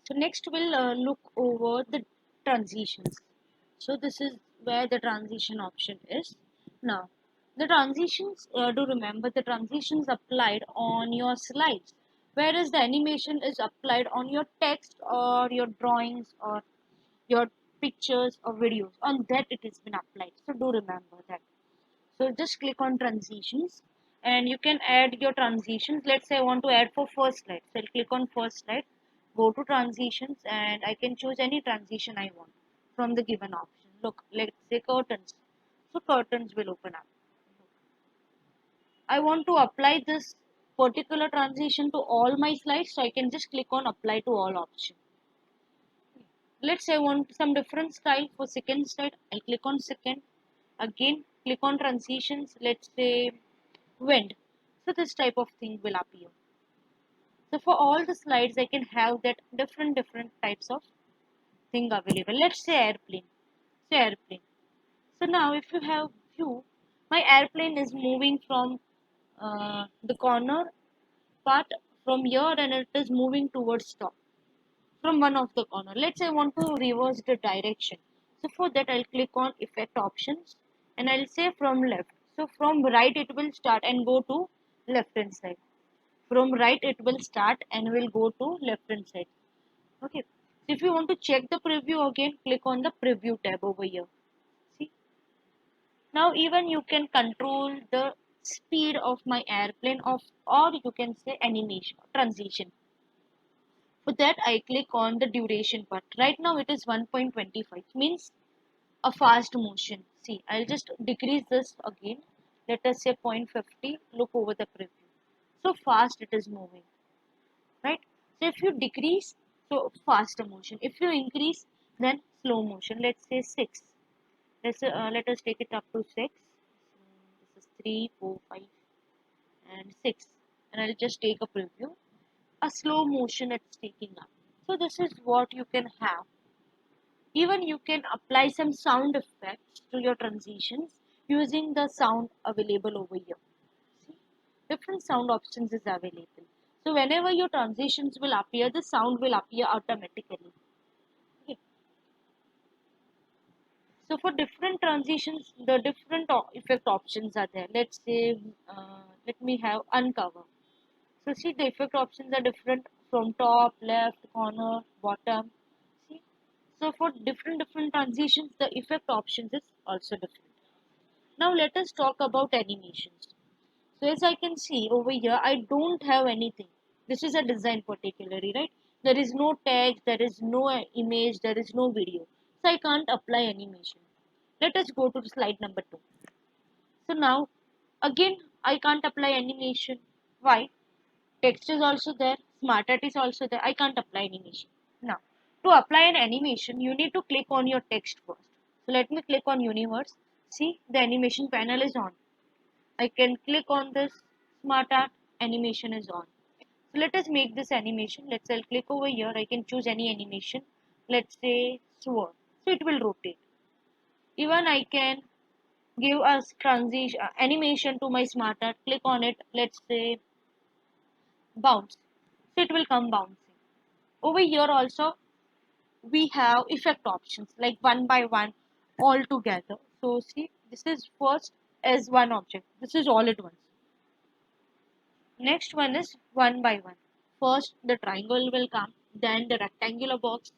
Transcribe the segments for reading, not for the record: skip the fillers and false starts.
So next we'll look over the transitions. So this is where the transition option is. Now the transitions, do remember the transitions applied on your slides, whereas the animation is applied on your text or your drawings or your pictures or videos. On that it has been applied. So do remember that. So just click on transitions and you can add your transitions. Let's say I want to add for first slide. So I'll click on first slide, go to transitions and I can choose any transition I want from the given option. Look, let's say curtains. So curtains will open up. I want to apply this particular transition to all my slides. So I can just click on apply to all option. Let's say I want some different style for second slide. I'll click on second. Again, click on transitions. Let's say wind. So this type of thing will appear. So for all the slides, I can have that different types of thing available. Let's say airplane. Say airplane. So now if you have view, my airplane is moving from the corner part from here and it is moving towards top from one of the corner. Let's say I want to reverse the direction. So for that I'll click on effect options and I'll say from left. So from right it will start and go to left hand side. From right it will start and will go to left hand side. Okay. So if you want to check the preview again, click on the preview tab over here. See. Now even you can control the speed of my airplane of or you can say animation transition. For that I click on the duration part. Right now it is 1.25 means a fast motion. See, I'll just decrease this again. Let us say 0.50. Look over the preview. So fast it is moving, right? So if you decrease, so faster motion. If you increase, then slow motion. Let's say 6. Let us take it up to 6. This is 3, 4, 5, and 6. And I'll just take a preview. A slow motion it's taking up. So this is what you can have. Even you can apply some sound effects to your transitions using the sound available over here. See, different sound options is available. So whenever your transitions will appear, the sound will appear automatically. Okay. So for different transitions, the different effect options are there. Let's say, let me have uncover. So see the effect options are different from top, left, corner, bottom. See, so for different transitions, the effect options is also different. Now let us talk about animations. So as I can see over here, I don't have anything. This is a design particularly, right? There is no text, there is no image, there is no video. So I can't apply animation. Let us go to slide number 2. So now, again, I can't apply animation. Why? Text is also there, smart art is also there. I can't apply animation. Now, to apply an animation, you need to click on your text first. So let me click on universe. See, the animation panel is on. I can click on this smart art, animation is on. So let us make this animation. Let's say I'll click over here. I can choose any animation. Let's say sword. So it will rotate. Even I can give us transition animation to my smart art. Click on it. Let's say bounce. So it will come bouncing. Over here also we have effect options like one by one all together. So see this is first as one object. This is all at once. Next one is one by one. First the triangle will come, then the rectangular box,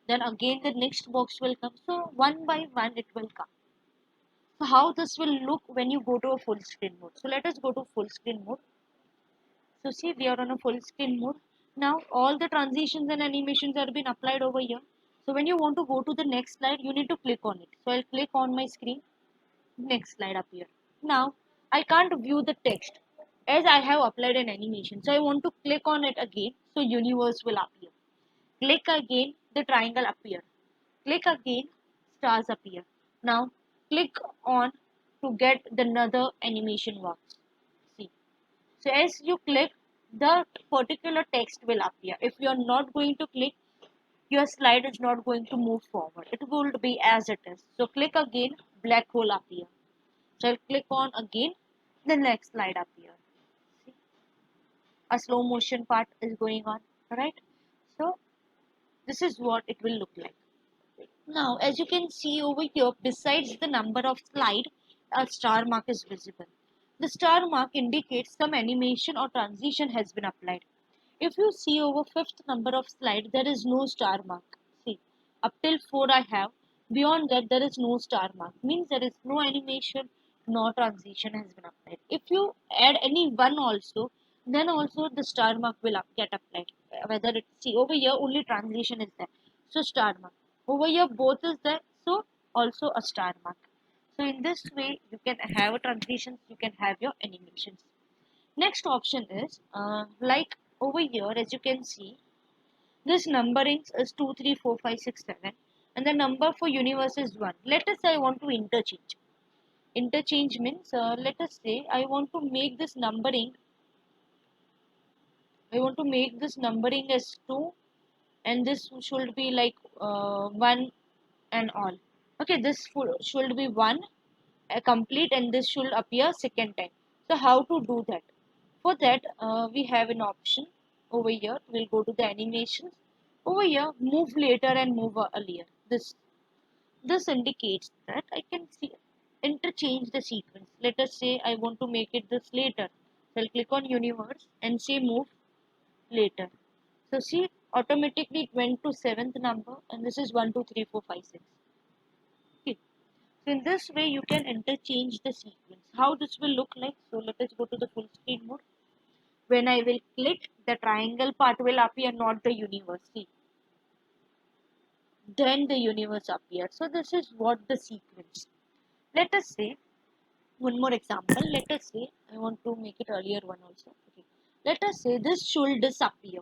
then again the next box will come. So one by one it will come. So how this will look when you go to a full screen mode. So let us go to full screen mode. So see we are on a full screen mode. Now all the transitions and animations are been applied over here. So when you want to go to the next slide, you need to click on it. So I'll click on my screen. Next slide appear. Now I can't view the text as I have applied an animation. So I want to click on it again. So universe will appear. Click again, the triangle appear. Click again, stars appear. Now click on to get the another animation works. See. So as you click, the particular text will appear. If you are not going to click, your slide is not going to move forward. It will be as it is. So click again, black hole appear. So I'll click on again, the next slide appear. See, a slow motion part is going on, right? So This is what it will look like. Now, as you can see over here, besides the number of slide, a star mark is visible. The star mark indicates some animation or transition has been applied. If you see over fifth number of slide, there is no star mark. See, up till 4 I have. Beyond that, there is no star mark. Means there is no animation, no transition has been applied. If you add any one also, then also the star mark will get applied. Whether it's, see over here only transition is there, so star mark. Over here both is there, so also a star mark. So in this way, you can have a transitions, you can have your animations. Next option is like over here, as you can see, this numbering is 2, 3, 4, 5, 6, 7, and the number for universe is 1. Let us say I want to interchange. Interchange means, let us say I want to make this numbering, as 2, and this should be like 1 and all. Okay, this should be 1 complete, and this should appear second time. So how to do that? For that, we have an option over here. We'll go to the animations. Over here, move later and move earlier. This indicates that I can see interchange the sequence. Let us say I want to make it this later. So I'll click on universe and say move later. So see, automatically it went to seventh number, and this is 1, 2, 3, 4, 5, 6. Okay. So in this way, you can interchange the sequence. How this will look like? So let us go to the full screen mode. When I will click, the triangle part will appear, not the universe. See, then the universe appears. So this is what the sequence. Let us say one more example. Let us say I want to make it earlier one also. Okay. Let us say this should disappear.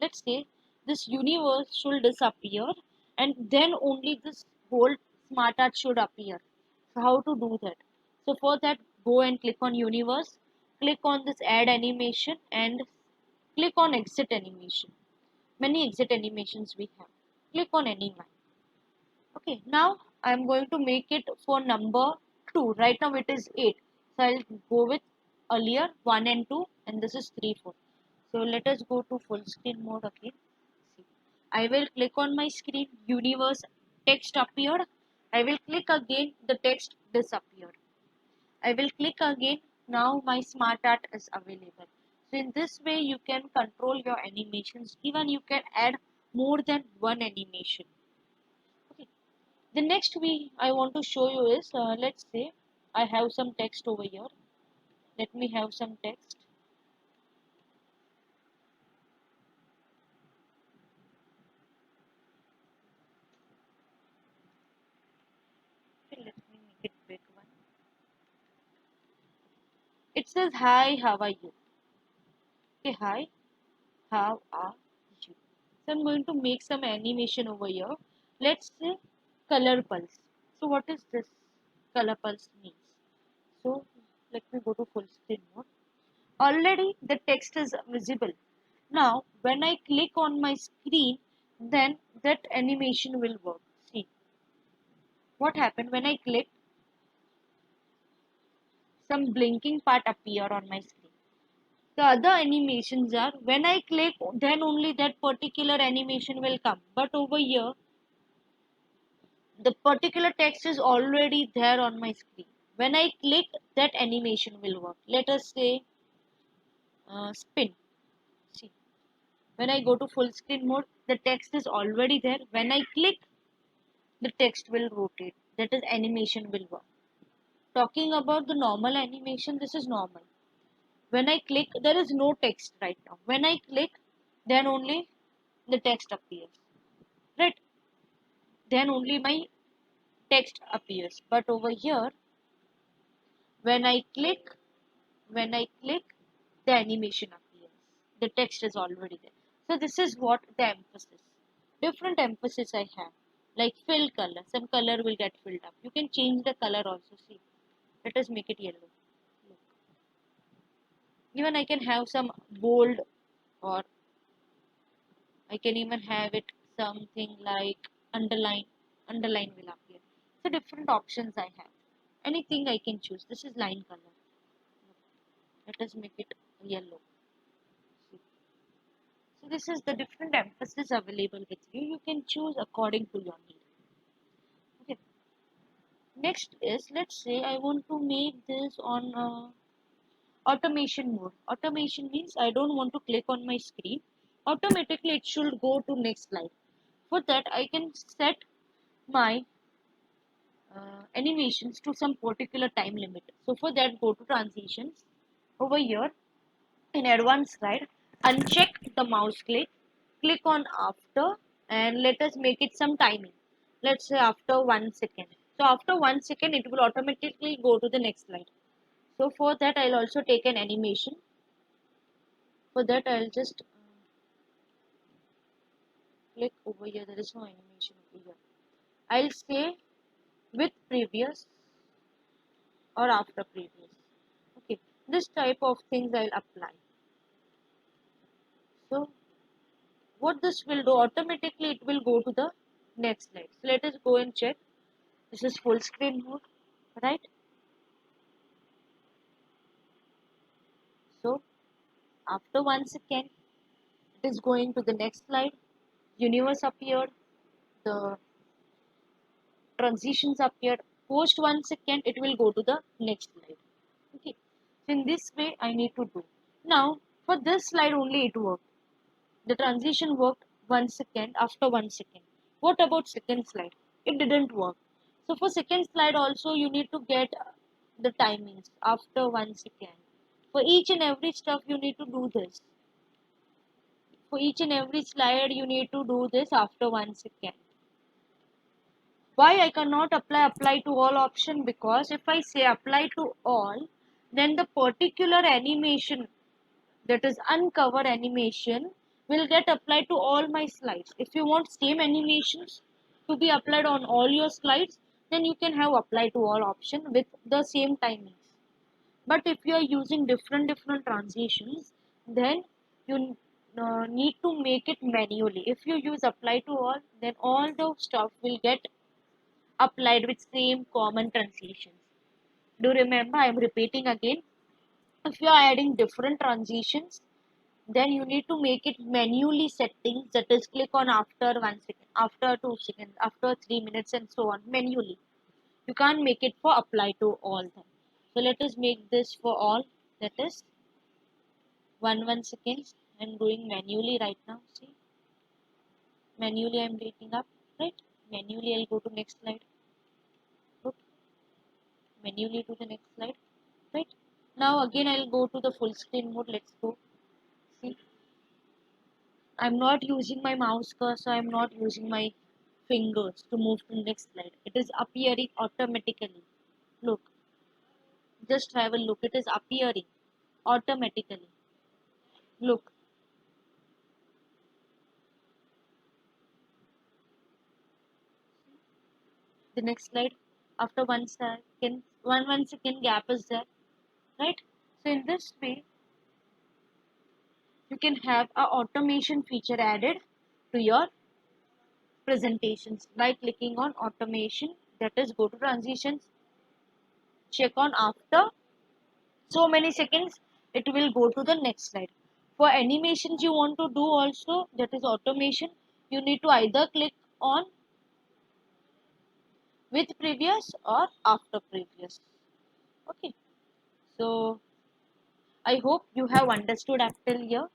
Let's say this universe should disappear, and then only this whole smart art should appear. So how to do that? So for that, go and click on universe, click on this add animation, and click on exit animation. Many exit animations we have. Click on any one. Okay, now I'm going to make it for number 2. Right now it is 8. So I'll go with earlier 1 and 2, and this is 3, 4. So let us go to full screen mode again. See, I will click on my screen, universe text appeared. I will click again, the text disappeared. I will click again, now my smart art is available. So in this way you can control your animations. Even you can add more than one animation. Okay. The next I want to show you is, let's say I have some text over here. Let me have some text. Okay, let me make it big one. It says, hi, how are you? Okay, hi, how are you? So I'm going to make some animation over here. Let's say color pulse. So what is this color pulse means? So let me go to full screen mode. Already the text is visible. Now when I click on my screen, then that animation will work. See what happened when I click, some blinking part appear on my screen. The other animations are when I click, then only that particular animation will come. But over here, the particular text is already there on my screen. When I click, that animation will work. Let us say spin. See, when I go to full screen mode, the text is already there. When I click, the text will rotate. That is, animation will work. Talking about the normal animation, this is normal. When I click, there is no text right now. When I click, then only the text appears. Right? Then only my text appears. But over here, when I click, the animation appears. The text is already there. So this is what the emphasis. Different emphasis I have. Like fill color. Some color will get filled up. You can change the color also. See. Let us make it yellow. Look. Even I can have some bold, or I can even have it something like underline. Underline will appear. So different options I have. Anything I can choose. This is line color. Look. Let us make it yellow. See. So this is the different emphasis available with you. You can choose according to your need. Okay. Next is, let's say I want to make this on automation mode. Automation means I don't want to click on my screen. Automatically it should go to next slide. For that I can set my animations to some particular time limit. So for that, go to transitions. Over here in advanced slide, uncheck the mouse click on after, and let us make it some timing. Let's say after 1 second. So after 1 second it will automatically go to the next slide. So for that I'll also take an animation. For that I'll just click over here. There is no animation over here. I'll say with previous or after previous. Okay, this type of things I'll apply. So what this will do, automatically it will go to the next slide. So let us go and check. This is full screen mode, right? So after 1 second, it is going to the next slide. Universe appeared, the transitions appeared. Post 1 second, it will go to the next slide. Okay. So in this way, I need to do. Now for this slide only it worked. The transition worked 1 second after 1 second. What about second slide? It didn't work. So for second slide also you need to get the timings after 1 second. For each and every stuff you need to do this. For each and every slide you need to do this after 1 second. Why I cannot apply to all option? Because if I say apply to all, then the particular animation, that is uncover animation, will get applied to all my slides. If you want same animations to be applied on all your slides, then you can have apply to all option with the same timings. But if you are using different transitions, then you need to make it manually. If you use apply to all, then all the stuff will get applied with same common transitions. Do remember, I am repeating again. If you are adding different transitions, then you need to make it manually settings, that is click on after 1 second, after 2 seconds, after 3 minutes, and so on, manually. You can't make it for apply to all them. So let us make this for all, that is 1 1 seconds. I'm doing manually right now. See, manually I'm rating up, right? Manually I'll go to next slide. Look, manually to the next slide, right? Now again I'll go to the full screen mode. Let's go. See, I'm not using my mouse cursor, I'm not using my fingers to move to the next slide. It is appearing automatically. Look, just have a look. It is appearing automatically. Look, the next slide after 1 second, 1 second gap is there, right? So in this way, you can have a automation feature added to your presentations by clicking on automation. That is, go to transitions, check on after so many seconds, it will go to the next slide. For animations you want to do also, that is automation, you need to either click on with previous or after previous. Okay, so I hope you have understood up till here.